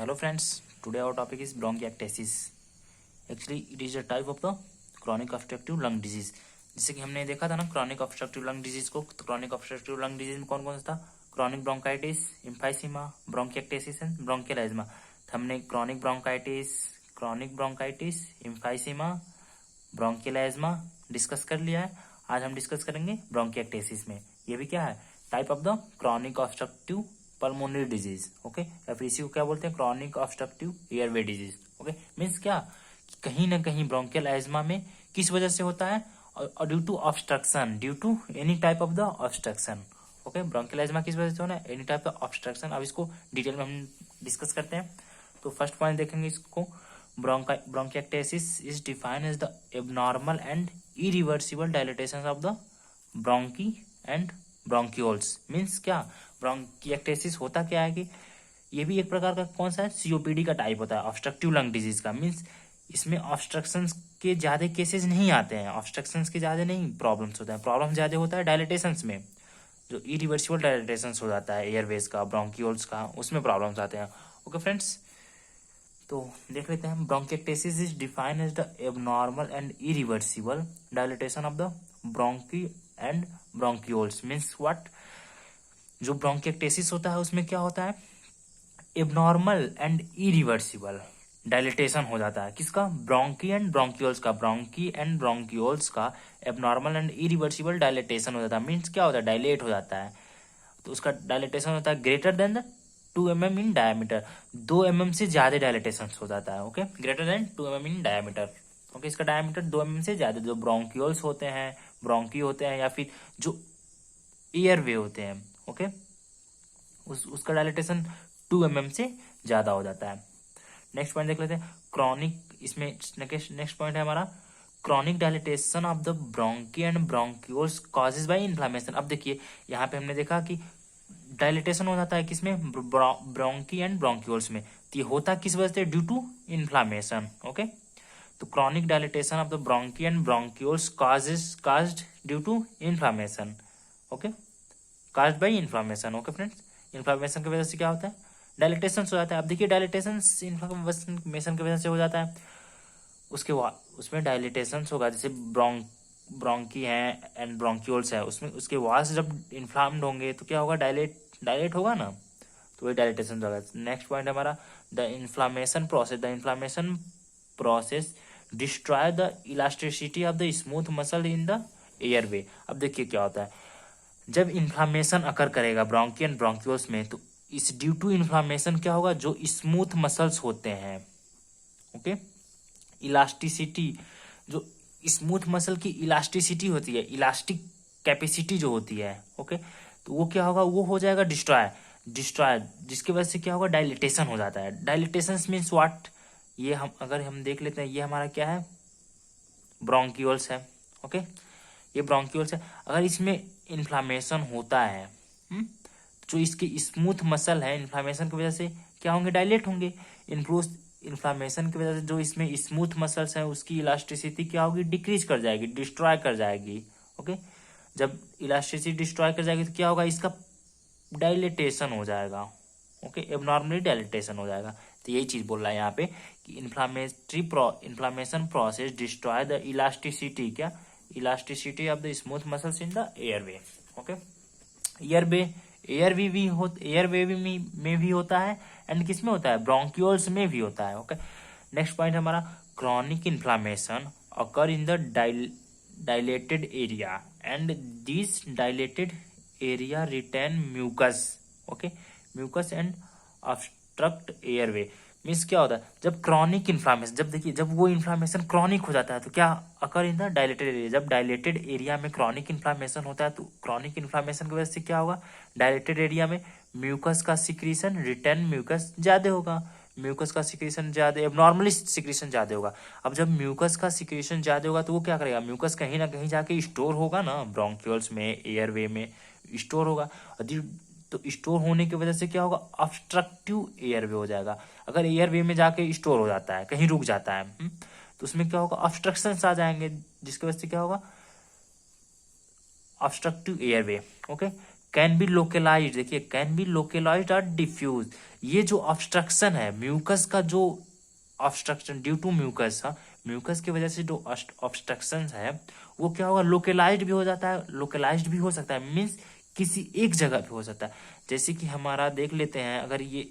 Hello friends, today our topic is bronchiectasis. Actually, it is a type of the chronic obstructive lung disease. जैसे कि हमने देखा था ना chronic obstructive lung disease को, तो chronic obstructive lung disease में कौन कौन सा था? Chronic bronchitis, emphysema, bronchiectasis and bronchial asthma. तो हमने chronic bronchitis, emphysema, bronchial asthma discuss कर लिया है. आज हम डिस्कस करेंगे bronchiectasis में. ये भी क्या है? Type of the chronic obstructive pulmonary disease. Okay, या फिर इसी को क्या बोलते हैं? Chronic obstructive airway disease. Okay, means क्या कि कहीं ना कहीं ब्रोंकियल एज्मा में किस वजह से होता है? और due to obstruction, due to any type of the obstruction. Okay, bronchial asthma किस वजह से होना है? Any type of obstruction. अब इसको डिटेल में हम डिस्कस करते हैं. तो फर्स्ट पॉइंट देखेंगे इसको. Bronchiectasis is defined as the abnormal and irreversible dilatation of the bronchi and bronchioles. Means क्या? ब्रोंकिएक्टेसिस होता क्या है कि ये भी एक प्रकार का कौन सा है? सीओपीडी का टाइप होता है, ऑब्स्ट्रक्टिव लंग डिजीज का. मीन्स इसमें ऑब्स्ट्रक्शंस के ज्यादा केसेस नहीं आते हैं, ऑब्स्ट्रक्शंस के ज्यादा नहीं प्रॉब्लम्स होते हैं. प्रॉब्लम ज्यादा होता है डायलिटेशंस में, जो इरिवर्सिबल डायलिटेशंस हो जाता है एयरवेज का, ब्रोंक्यूल्स का, उसमें प्रॉब्लम्स आते हैं. ओके फ्रेंड्स, तो देख लेते हैं. Bronchiectasis is defined as the abnormal and irreversible dilatation of the bronchi and bronchioles. Means what? जो ब्रोंकिएक्टेसिस होता है उसमें क्या होता है? एबनॉर्मल एंड इरिवर्सिबल डायलिटेशन हो जाता है. किसका? ब्रोंकी एंड ब्रोंक्यूल्स का. ब्रोंकी एंड ब्रोंक्यूल्स का एबनॉर्मल एंड इरिवर्सिबल डायलिटेशन हो जाता है. मीन्स क्या होता है? डायलेट हो जाता है. तो उसका डायलिटेशन होता है greater than the 2 mm in diameter. 2 mm से ज्यादा डायलिटेशन हो जाता है. Okay, greater than 2 mm in diameter. Okay, इसका डायमीटर 2 mm से ज्यादा. जो ब्रोंक्यूल्स होते हैं, ब्रोंकी होते हैं, या फिर जो एयरवे होते हैं, ओके, उसका डायलिटेशन 2 mm से ज्यादा हो जाता है. नेक्स्ट पॉइंट देख लेते हैं. क्रॉनिक, इसमें नेक्स्ट पॉइंट है हमारा chronic dilatation of the bronchi and bronchioles causes bye inflammation. अब देखिए यहाँ पे हमने देखा कि डायलिटेशन हो जाता है किसमें? ब्रोंकी एंड ब्रोंक्यूल्स में. तो ये होता किस वजह से? Due to inflammation. ओके, तो chronic dilatation of the bronchi and bronchioles caused due to inflammation. Okay, caused by inflammation. Okay friends, inflammation की वजह से क्या होता है? डायलिटेशन हो जाता है. अब देखिए डायलिटेशन इन्फ्लामेशन की वजह से हो जाता है. उसके बाद उसमें डायलिटेशन होगा, जैसे ब्रोंकी है एंड ब्रोंक्यूल्स है, उसमें उसके वॉल्स जब इन्फ्लाम्ड होंगे तो क्या होगा? डायलेट होगा ना, तो वही डायलिटेशन होगा. नेक्स्ट पॉइंट है हमारा the inflammation process. The inflammation process destroy the elasticity of the smooth muscle in the airway. अब देखिए क्या होता है, जब इन्फ्लामेशन अकर करेगा ब्रोंकी एंड ब्रोंक्यूल्स में, तो इस ड्यू टू इन्फ्लामेशन क्या होगा? जो स्मूथ मसल्स होते हैं, ओके, इलास्टिसिटी, जो स्मूथ मसल की इलास्टिसिटी होती है, इलास्टिक कैपेसिटी जो होती है, ओके, तो वो क्या होगा? वो हो जाएगा डिस्ट्रॉय. जिसकी वजह से क्या होगा? डायलिटेशन हो जाता है. Dilatation means what? ये हम अगर हम देख लेते हैं, ये हमारा क्या है? ब्रोंक्यूल्स है. ओके, ये ब्रोंक्यूल्स है. अगर इसमें इन्फ्लामेशन होता है, जो इसके स्मूथ मसल है, इन्फ्लामेशन की वजह से क्या होंगे? डायलेट होंगे. इन्फ्लामेशन की वजह से जो इसमें स्मूथ मसल्स है, उसकी इलास्टिसिटी क्या होगी? डिक्रीज कर जाएगी, डिस्ट्रॉय कर जाएगी. ओके, जब इलास्टिसिटी डिस्ट्रॉय कर जाएगी तो क्या होगा? इसका डायलिटेशन हो जाएगा. ओके, एबनॉर्मली डायलिटेशन हो जाएगा. तो यही चीज बोल रहा है यहाँ पे कि inflammation process destroy the elasticity, क्या? Elasticity of the smooth muscles in the airway. Okay, airway में भी होता है, एंड किस में होता है? ब्रोंक्यूल्स में भी होता है. ओके, नेक्स्ट पॉइंट हमारा chronic inflammation occur in the dilated area and this dilated area retain mucus. Okay, mucus and obstruct airway. Means क्या होता है? जब क्रॉनिक इन्फ्लामेशन, जब देखिए जब वो इन्फ्लामेशन क्रॉनिक हो जाता है तो क्या अकर इन द डायलेटेड एरिया. जब डायलेटेड एरिया में क्रॉनिक इन्फ्लामेशन होता है तो क्रॉनिक इन्फ्लामेशन की वजह से क्या होगा? डायलेटेड एरिया में म्यूकस का सिक्रीशन, रिटर्न म्यूकस ज्यादा होगा. म्यूकस का सिक्रीशन ज्यादा, एबनॉर्मली सिक्रीशन ज्यादा होगा. अब जब म्यूकस का सिक्रीशन ज्यादा होगा तो वो क्या करेगा? म्यूकस कहीं ना कहीं जाके स्टोर होगा ना, ब्रोंक्यूल्स में, एयरवे में स्टोर होगा. तो स्टोर होने की वजह से क्या होगा? ऑब्स्ट्रक्टिव एयरवे हो जाएगा. अगर एयरवे में जाके स्टोर हो जाता है, कहीं रुक जाता है, तो उसमें क्या होगा? ऑब्स्ट्रक्शंस आ जाएंगे, जिसकी वजह से क्या होगा? Obstructive airway. Okay, can be localised, देखिए कैन बी लोकेलाइज्ड और डिफ्यूज। ये जो ऑब्स्ट्रक्शन है म्यूकस का, जो ऑब्स्ट्रक्शन ड्यू टू म्यूकस, हाँ म्यूकस की वजह से जो ऑब्स्ट्रक्शन है वो क्या होगा, लोकेलाइज्ड भी हो जाता है, लोकेलाइज्ड भी हो सकता है, मीन्स किसी एक जगह पे हो सकता है। जैसे कि हमारा देख लेते हैं, अगर ये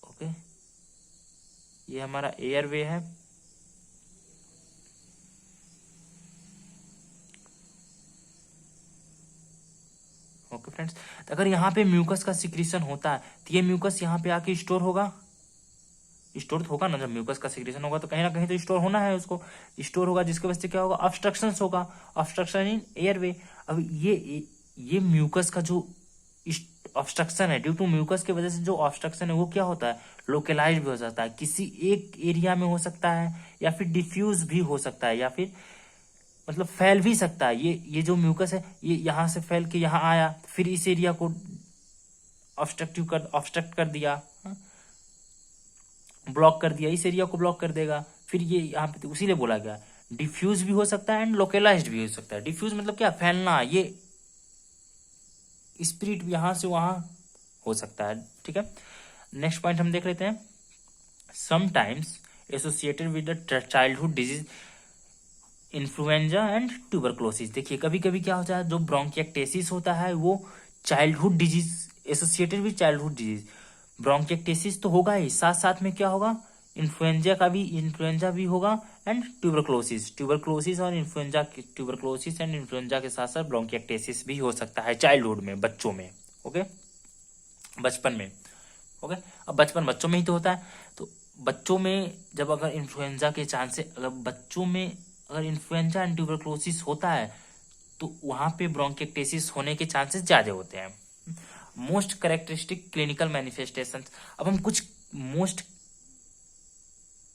ओके, ये हमारा एयरवे है, ओके फ्रेंड्स। तो अगर यहाँ पे म्यूकस का सिक्रीशन होता है तो ये म्यूकस यहाँ पे आके स्टोर होगा, स्टोर तो होगा ना, जब म्यूकस का सिक्रीशन होगा तो कहीं ना कहीं तो स्टोर होना है, उसको स्टोर होगा, जिसके वजह से क्या होगा, ऑब्स्ट्रक्शन होगा, ऑब्स्ट्रक्शन इन एयरवे। अब ये म्यूकस का जो ऑब्स्ट्रक्शन है, ड्यू टू म्यूकस की वजह से जो ऑब्स्ट्रक्शन है वो क्या होता है, लोकेलाइज भी हो सकता है, किसी एक एरिया में हो सकता है, या फिर डिफ्यूज भी हो सकता है, या फिर मतलब फैल भी सकता है। ये जो म्यूकस है ये यहाँ से फैल के यहाँ आया, फिर इस एरिया को ऑब्स्ट्रक्ट कर दिया, ब्लॉक कर दिया, इस एरिया को ब्लॉक कर देगा, फिर ये यहाँ पे, उसी लिए बोला गया डिफ्यूज भी हो सकता है एंड लोकेलाइज्ड भी हो सकता है। डिफ्यूज मतलब क्या, फैलना, ये स्प्रिट यहां से वहां हो सकता है, ठीक है। नेक्स्ट पॉइंट हम देख लेते हैं, sometimes associated with the childhood disease influenza and tuberculosis. देखिए कभी कभी क्या होता है, जो ब्रोंकिएक्टेसिस होता है वो childhood disease, associated with childhood disease, bronchiectasis तो होगा ही, साथ साथ में क्या होगा, इन्फ्लुएंजा भी होगा एंड ट्यूबरक्लोसिस और इन्फ्लुएंजा, ट्यूबरक्लोसिस एंड इन्फ्लुएंजा के साथ साथ ब्रोंकिएक्टेसिस भी हो सकता है चाइल्डहुड में, बच्चों में, ओके, बचपन में, ओके। अब बचपन बच्चों में ही तो होता है, तो बच्चों में जब अगर इन्फ्लुएंजा के चांसेस, अगर बच्चों में अगर इन्फ्लुएंजा एंड ट्यूबरक्लोसिस होता है तो वहां पे ब्रोंकिएक्टेसिस होने के चांसेस ज्यादा होते हैं। मोस्ट कैरेक्टरिस्टिक क्लिनिकल मैनिफेस्टेशन, अब हम कुछ मोस्ट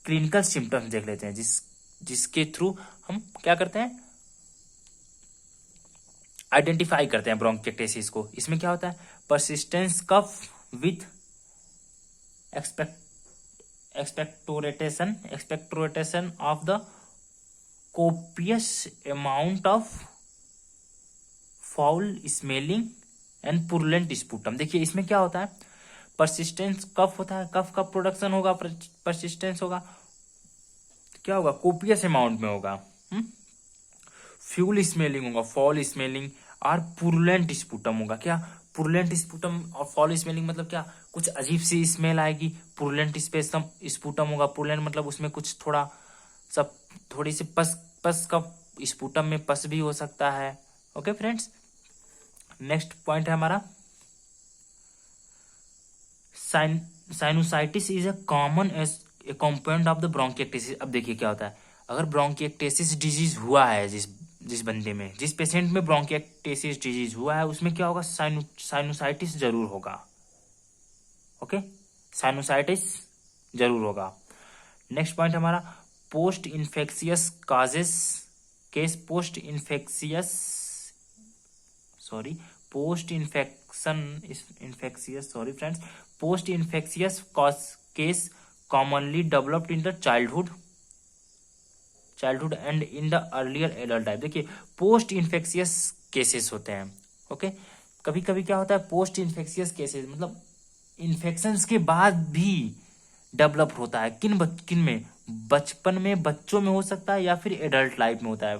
क्लिनिकल सिम्टम्स देख लेते हैं, जिसके थ्रू हम क्या करते हैं, आइडेंटिफाई करते हैं ब्रोंकिएक्टेसिस को। इसमें क्या होता है, persistence cough with expectoration of the copious amount of foul smelling and purulent sputum. देखिए इसमें क्या होता है, परसिस्टेंस कफ होता है, कफ का प्रोडक्शन होगा, परसिस्टेंस होगा, क्या होगा, कोपियस अमाउंट में होगा, फ्यूल स्मेलिंग होगा, फॉल स्मेलिंग और पुरलेंट स्पूटम होगा। क्या पुरलेंट स्पूटम और फॉल स्मेलिंग मतलब क्या, कुछ अजीब सी स्मेल आएगी, पुरलेंट स्पूटम होगा, पुरलेंट मतलब उसमें कुछ थोड़ा सब, थोड़ी सी पस का, स्पूटम में पस भी हो सकता है, ओके फ्रेंड्स। नेक्स्ट पॉइंट है हमारा, sinusitis is a common compound of the bronchiectasis. अब देखिए क्या होता है, अगर ब्रोंकिएक्टेसिस डिजीज हुआ है, जिस बंदे में, जिस पेशेंट में ब्रोंकिएक्टेसिस डिजीज हुआ है, उसमें क्या होगा, साइनोसाइटिस जरूर होगा, ओके, साइनोसाइटिस जरूर होगा। नेक्स्ट पॉइंट हमारा, post infectious causes case, post infectious cause case commonly developed in the childhood and in the earlier adult type. देखिए पोस्ट इन्फेक्शियस केसेस होते हैं, ओके। कभी कभी क्या होता है, पोस्ट इन्फेक्शियस केसेस मतलब इन्फेक्शंस के बाद भी डेवलप होता है, किन में, बचपन में, बच्चों में हो सकता है, या फिर एडल्ट लाइफ में होता है।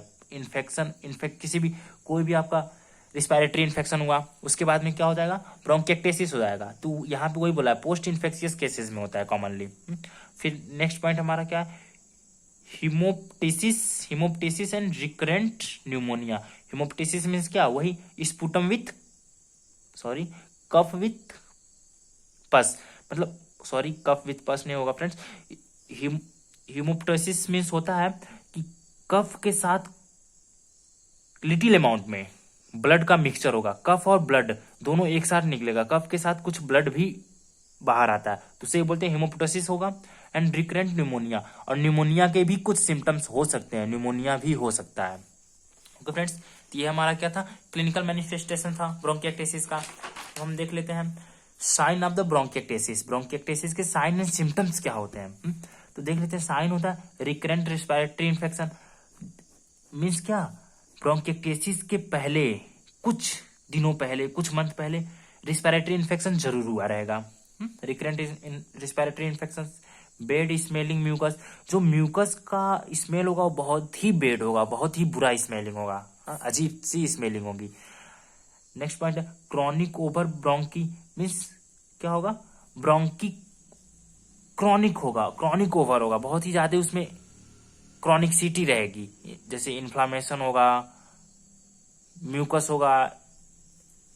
किसी भी, कोई भी आपका रिस्पायरेटरी इन्फेक्शन हुआ, उसके बाद में क्या हो जाएगा, ब्रोंकिएक्टेसिस हो जाएगा, तो यहाँ पे वही बोला है, पोस्ट इन्फेक्शियस केसेस में होता है कॉमनली। फिर नेक्स्ट पॉइंट हमारा क्या है, हिमोप्टिसिस एंड रिकरेंट न्यूमोनिया। हिमोप्टिसिस मीन्स क्या, वही स्पूटम विथ कफ विथ पस, मतलब कफ विथ पस नहीं होगा फ्रेंड्स। हिमोप्टिसिस मीन्स होता है कि कफ के साथ लिटिल अमाउंट में ब्लड का मिक्सचर होगा, कफ और ब्लड दोनों एक साथ निकलेगा, कफ के साथ कुछ ब्लड भी बाहर आता है, तो उसे बोलते हैं हिमोप्टिसिस होगा। एंड रिकरेंट न्यूमोनिया, और न्यूमोनिया के भी कुछ सिम्टम्स हो सकते हैं, न्यूमोनिया भी हो सकता है, ओके फ्रेंड्स। तो ये हमारा क्या था, क्लिनिकल मैनिफेस्टेशन था ब्रोंकिएक्टेसिस का। तो हम देख लेते हैं sign of the bronchiectasis, bronchiectasis के साइन एंड सिम्टम्स क्या होते हैं। तो देख लेते हैं, साइन होता है रिकरेंट रिस्पायरेटरी इन्फेक्शन, मीन्स क्या, ब्रोंकिएक्टेसिस के पहले कुछ दिनों पहले, कुछ मंथ पहले रिस्पिरेटरी इन्फेक्शन जरूर हुआ रहेगा। Recurrent respiratory infection, bad smelling mucus, जो म्यूकस का स्मेल होगा वो बहुत ही बेड होगा, बहुत ही बुरा स्मेलिंग होगा, अजीब सी स्मेलिंग होगी। नेक्स्ट पॉइंट है क्रॉनिक ओवर ब्रोंकी, मीन्स क्या होगा, ब्रोंकी क्रॉनिक होगा, क्रॉनिक ओवर होगा, बहुत ही ज्यादा उसमें क्रॉनिकसिटी रहेगी, जैसे इन्फ्लामेशन होगा, म्यूकस होगा,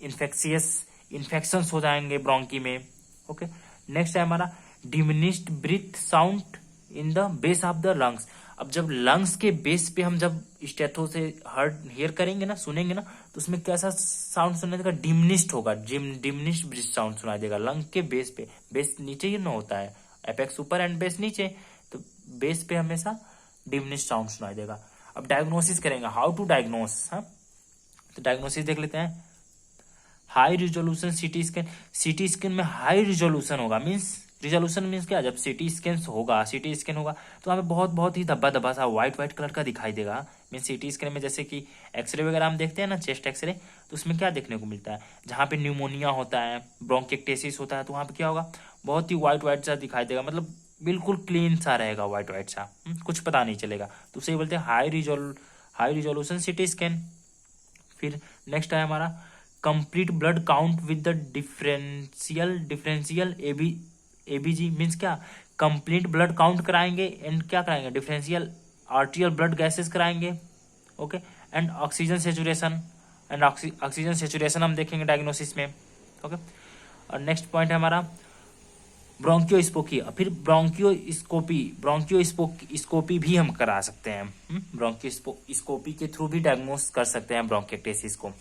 इन्फेक्शंस हो जाएंगे ब्रोंकी में। ओके, नेक्स्ट है हमारा diminished breath sound in the base of the lungs. अब जब लंग्स के बेस पे हम जब स्टेथो से हियर करेंगे ना, सुनेंगे ना, तो उसमें कैसा साउंड सुनाई देगा, डिमिनिश्ड होगा, डिमिनिश्ड ब्रीथ साउंड सुनाई देगा लंग के बेस पे। बेस नीचे ही ना होता है, एपेक्स ऊपर एंड बेस नीचे, तो बेस पे हमेशा डिमिनिश्ड साउंड सुनाई देगा। अब डायग्नोसिस करेंगे, हाउ टू डायग्नोस, तो डायग्नोसिस देख लेते हैं। High resolution CT scan, CT scan में हाई रिजोल्यूशन होगा, मीन्स रिजोल्यूशन मीन्स क्या, जब सीटी स्कैन होगा, सीटी स्कैन होगा तो हमें बहुत ही धब्बा धब्बा सा व्हाइट कलर का दिखाई देगा। मीन्स सीटी स्कैन में जैसे कि एक्सरे वगैरह हम देखते हैं ना, चेस्ट एक्सरे, तो उसमें क्या देखने को मिलता है, जहाँ पे न्यूमोनिया होता है, ब्रोंकिएक्टेसिस होता है, तो वहाँ पे क्या होगा, बहुत ही व्हाइट सा दिखाई देगा, मतलब बिल्कुल क्लीन सा रहेगा, व्हाइट सा, कुछ पता नहीं चलेगा, तो उसे बोलते हैं हाई रिजोल्यूशन सीटी स्कैन। फिर नेक्स्ट है हमारा complete blood count with the differential ABG, means क्या, कंप्लीट ब्लड काउंट कराएंगे एंड क्या कराएंगे, डिफरेंशियल आर्टियल ब्लड गैसेस कराएंगे। Okay, and oxygen saturation, and oxygen saturation हम देखेंगे डायग्नोसिस में। ओके, और नेक्स्ट पॉइंट है हमारा ब्रोंकियोस्कोपी। फिर ब्रोंकियोस्कोपी भी हम करा सकते हैं, ब्रोंकियोस्कोपी के थ्रू भी डायग्नोस कर सकते हैं ब्रोंकिएक्टेसिस को।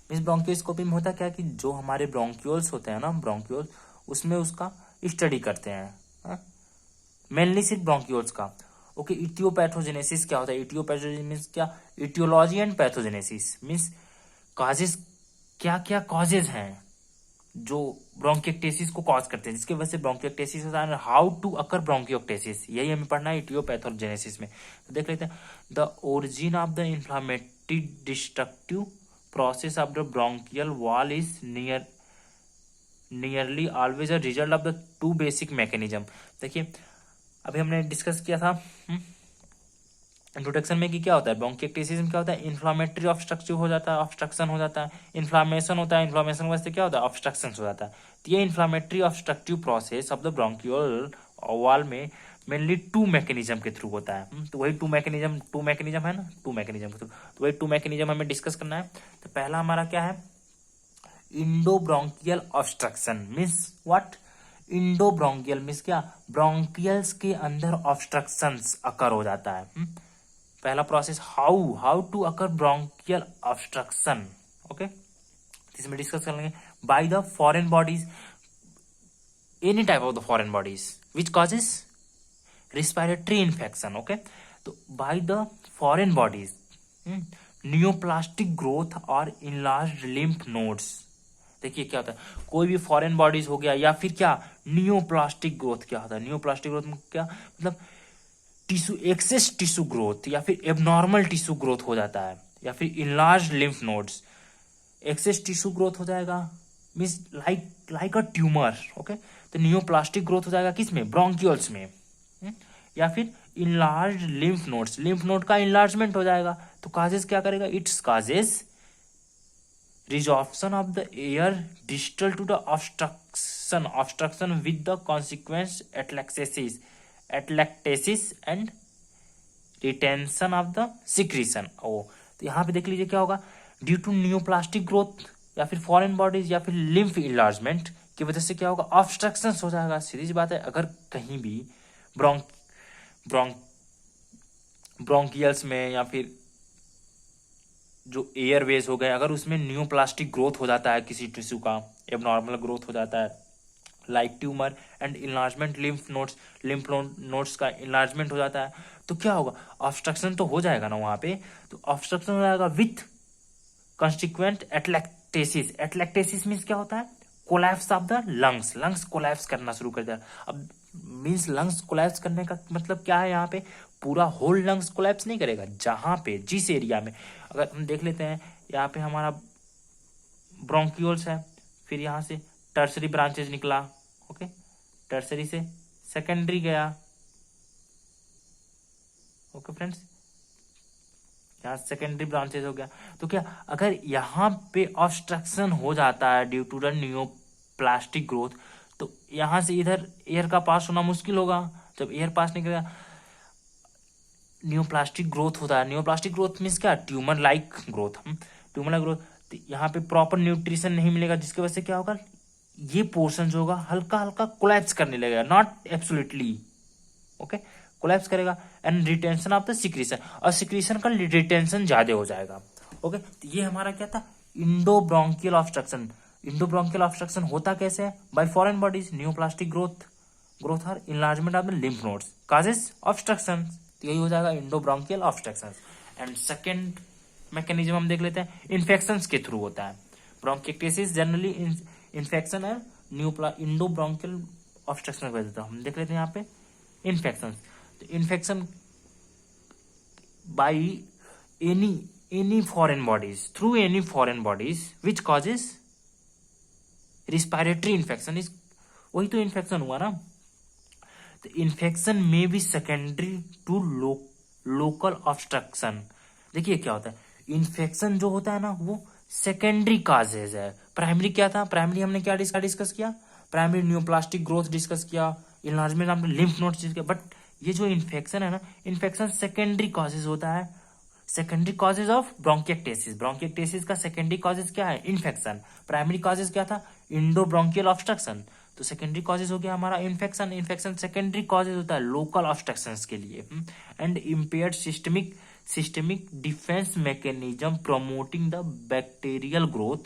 इस ब्रोंकियोस्कोपी में होता क्या है कि जो हमारे ब्रोंक्यूल्स होते हैं ना, ब्रोंक्यूल्स, उसमें उसका स्टडी करते हैं, मेनली सिर्फ ब्रोंक्यूल्स का। ओके, इटियोपैथोजेनेसिस क्या होता है, इटियोपैथोजेनेसिस मीन्स क्या, etiology and pathogenesis means causes, क्या क्या कॉजेज हैं जो ब्रोंकिएक्टेसिस को कॉज करते हैं, जिसके वजह से ब्रोंकिएक्टेसिस होता है, हाउ टू अकर ब्रोंकियोक्टेसिस, यही हमें पढ़ना है इटियोपैथोजेनेसिस में। तो देख लेते हैं, the origin of the inflammatory destructive process of the bronchial wall is nearly always a result of the two basic mechanism। देखिए अभी हमने डिस्कस किया था इंट्रोडक्शन में कि क्या होता है ब्रोंकिएक्टेसिस में, क्या होता है, इन्फ्लामेटरी ऑब्स्ट्रक्टिव हो जाता है, ऑब्स्ट्रक्शन हो जाता है, इन्फ्लामेशन होता है, इन्फ्लामेशन की वजह से क्या होता है, ऑब्स्ट्रक्शन हो जाता है। तो ये inflammatory obstructive process of the bronchial wall में मेनली टू मैकेनिज्म के थ्रू होता है। तो वही टू मैकेनिज्म है ना, टू मैकेनिज्म के थ्रू, तो वही टू मैकेनिज्म हमें डिस्कस करना है। तो पहला हमारा क्या है, endobronchial obstruction means what, endobronchial means क्या, ब्रोंकियल्स के अंदर ऑब्स्ट्रक्शंस अकर हो जाता है। पहला process how to occur bronchial obstruction. Okay, इसमें डिस्कस कर लेंगे by the foreign bodies, any type of the foreign bodies which causes respiratory infection. Okay, तो by the foreign bodies, neoplastic growth और enlarged lymph nodes. देखिए क्या होता है, कोई भी फॉरेन बॉडीज हो गया या फिर क्या, नियोप्लास्टिक ग्रोथ क्या होता है, नियोप्लास्टिक ग्रोथ में क्या मतलब, टिश्यू एक्सेस टिश्यू ग्रोथ या फिर एबनॉर्मल टिश्यू ग्रोथ हो जाता है, या फिर enlarged lymph nodes, excess tissue growth हो जाएगा, means like a tumour. Okay, तो नियोप्लास्टिक ग्रोथ हो जाएगा किसमें, ब्रोंकियल्स में, या फिर enlarge lymph nodes, lymph node का इनलार्जमेंट हो जाएगा। तो काजेस क्या करेगा, it's causes resorption of the air distal to the obstruction with the consequence atelectasis and retention of the secretion. तो यहाँ पे देख लीजिए क्या होगा, ड्यू टू नियोप्लास्टिक ग्रोथ या फिर फॉरेन बॉडीज या फिर लिम्फ इनलार्जमेंट की वजह से क्या होगा, ऑब्स्ट्रक्शन हो जाएगा। सीधी सी बात है, अगर कहीं भी ब्रोंकियल्स में या फिर जो एयरवेज हो गए, अगर उसमें नियोप्लास्टिक ग्रोथ हो जाता है, किसी टिश्यू का एबनॉर्मल ग्रोथ हो जाता है, like tumour and enlargement lymph nodes का इनलार्जमेंट हो जाता है, तो क्या होगा, ऑब्स्ट्रक्शन तो हो जाएगा ना वहां पे, तो ऑब्स्ट्रक्शन हो जाएगा विथ कॉन्सिक्वेंट एटलैक्टेसिस। एटलैक्टेसिस मीन्स क्या होता है, collapse of the lungs collapse करना शुरू कर दिया। अब मीन्स लंग्स कोलैप्स करने का मतलब क्या है, यहाँ पे पूरा होल लंग्स कोलैप्स नहीं करेगा, जहां पे जिस एरिया में, अगर हम देख लेते हैं यहाँ पे हमारा ब्रोंक्यूल्स है, फिर यहाँ से टर्सरी ब्रांचेस निकला, ओके, टर्सरी से सेकेंडरी गया, ओके फ्रेंड्स, यहाँ सेकेंडरी ब्रांचेस हो गया। तो क्या अगर यहाँ पे ऑब्स्ट्रक्शन हो जाता है due to the neoplastic growth, तो यहाँ से इधर एयर का पास होना मुश्किल होगा। जब एयर पास नहीं करेगा, नियोप्लास्टिक ग्रोथ होता है। नियोप्लास्टिक ग्रोथ मीन्स क्या, tumour like growth. Tumour like growth, तो यहाँ पे प्रॉपर न्यूट्रिशन नहीं मिलेगा, जिसकी वजह से क्या होगा, ये पोर्शन जो होगा हल्का हल्का कोलैप्स करने लगेगा, नॉट एब्सोल्युटली, ओके, कोलैप्स करेगा। And retention of the secretion, और सिक्रीशन का रिटेंशन ज्यादा हो जाएगा, ओके। तो ये हमारा क्या था, इंडोब्रोंकियल ऑब्स्ट्रक्शन। इंडोब्रोंकियल ऑब्स्ट्रक्शन होता कैसे है, by foreign bodies, neoplastic growth और enlargement of the lymph nodes causes obstruction. तो यही हो जाएगा endobronchial obstruction. And second mechanism हम देख लेते हैं, इन्फेक्शन के थ्रू होता है। ब्रोंकिएक्टेसिस जनरली इन्फेक्शन है, इंडोब्रोंकियल ऑब्स्ट्रक्शन कर देता है। हम देख लेते हैं यहाँ पे इन्फेक्शन। तो infection by any foreign bodies, through any foreign bodies which causes respiratory infection, is वही तो इन्फेक्शन हुआ ना। तो इन्फेक्शन में भी सेकेंडरी टू लोकल ऑब्स्ट्रक्शन। देखिए क्या होता है, इन्फेक्शन जो होता है ना वो सेकेंडरी काजेज है। प्राइमरी क्या था, प्राइमरी हमने क्या डिस्कस किया, प्राइमरी नियोप्लास्टिक ग्रोथ डिस्कस किया, इनलार्जमेंट हमने लिम्फ नोड्स डिस्कस किया। बट ये जो इन्फेक्शन है ना, इन्फेक्शन सेकेंडरी कॉजेज होता है, secondary causes of bronchiectasis. Bronchiectasis का सेकेंडरी कॉजेज क्या है, इन्फेक्शन। प्राइमरी कॉजेज क्या था, इंडोब्रोंकियल ऑब्स्ट्रक्शन। तो सेकेंडरी कॉजेज हो गया हमारा इन्फेक्शन। इन्फेक्शन सेकेंडरी कॉजेज होता है लोकल ऑब्स्ट्रक्शंस के लिए। And impaired systemic defence mechanism promoting the bacterial growth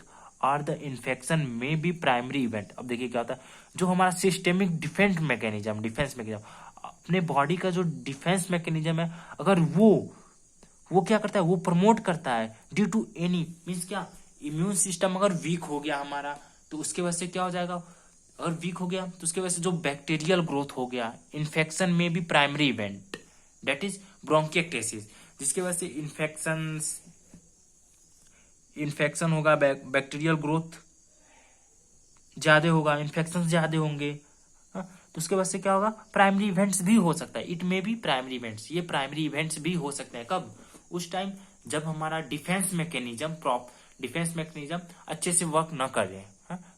और द इन्फेक्शन में भी प्राइमरी इवेंट। अब देखिए क्या होता है, जो हमारा सिस्टमिक डिफेंस मैकेनिज्म अपने बॉडी का जो डिफेंस मैकेनिज्म है, अगर वो क्या करता है, वो प्रमोट करता है ड्यू टू एनी, मीन्स क्या, इम्यून सिस्टम अगर वीक हो गया हमारा, तो उसके वजह से क्या हो जाएगा, अगर वीक हो गया तो उसके वजह से जो बैक्टीरियल ग्रोथ हो गया, इन्फेक्शन में भी primary event, that is bronchiectasis, जिसके वजह से इन्फेक्शन होगा, बैक्टीरियल ग्रोथ ज्यादा होगा, इन्फेक्शन ज्यादा होंगे। तो उसके वजह से क्या होगा, प्राइमरी इवेंट्स भी हो सकता है। इट में भी प्राइमरी इवेंट्स, ये प्राइमरी इवेंट्स भी हो सकते हैं। कब, उस टाइम जब हमारा डिफेंस मैकेनिज्म अच्छे से वर्क न करे,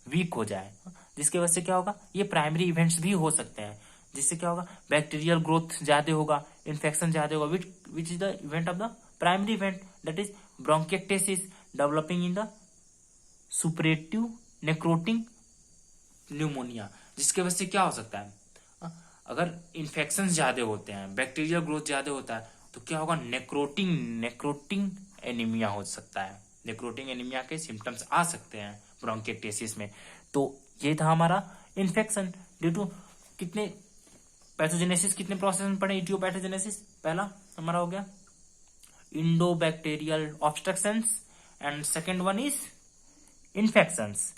वीक हो जाए, जिसके वजह से क्या होगा, ये प्राइमरी इवेंट्स भी हो सकते हैं। जिससे क्या होगा, बैक्टीरियल ग्रोथ ज्यादा होगा, इन्फेक्शन ज्यादा होगा, which is the event of the primary event, that is bronchiectasis developing in the suppurative necrotising pneumonia. जिसके वजह से क्या हो सकता है, अगर इन्फेक्शन ज्यादा होते हैं, बैक्टीरियल ग्रोथ ज्यादा होता है, तो क्या होगा, नेक्रोटिंग एनीमिया हो सकता है। नेक्रोटिंग एनीमिया के सिम्टम्स आ सकते हैं ब्रोंकिएक्टेसिस में। तो ये था हमारा इन्फेक्शन ड्यू टू कितने पैथोजेनेसिस, कितने प्रोसेस में पढ़े, इटियोपैथोजेनेसिस पहला हमारा हो गया, endobacterial obstructions, and second one is infections.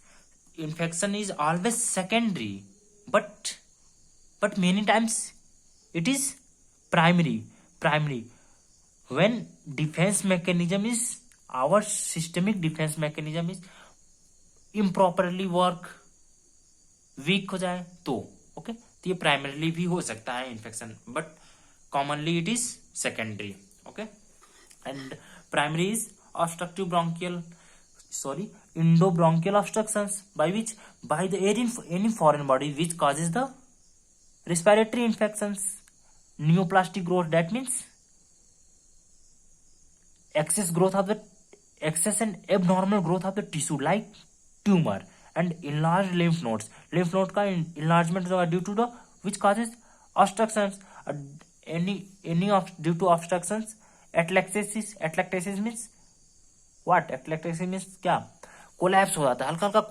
Infection is always secondary, but many times it is primary. When our systemic defense mechanism is improperly work, weak हो जाए तो ओके, तो ये प्राइमरीली भी हो सकता है infection, but commonly it is secondary, okay. And primary is endobronchial obstructions by the air in any foreign body which causes the respiratory infections, neoplastic growth, that means excess and abnormal growth of the tissue like tumor, and enlarged lymph nodes का enlargement due to the which causes obstructions, due to obstructions, atelectasis means what, atelectasis means क्या, collapse हो जाता है, हल्का हल्का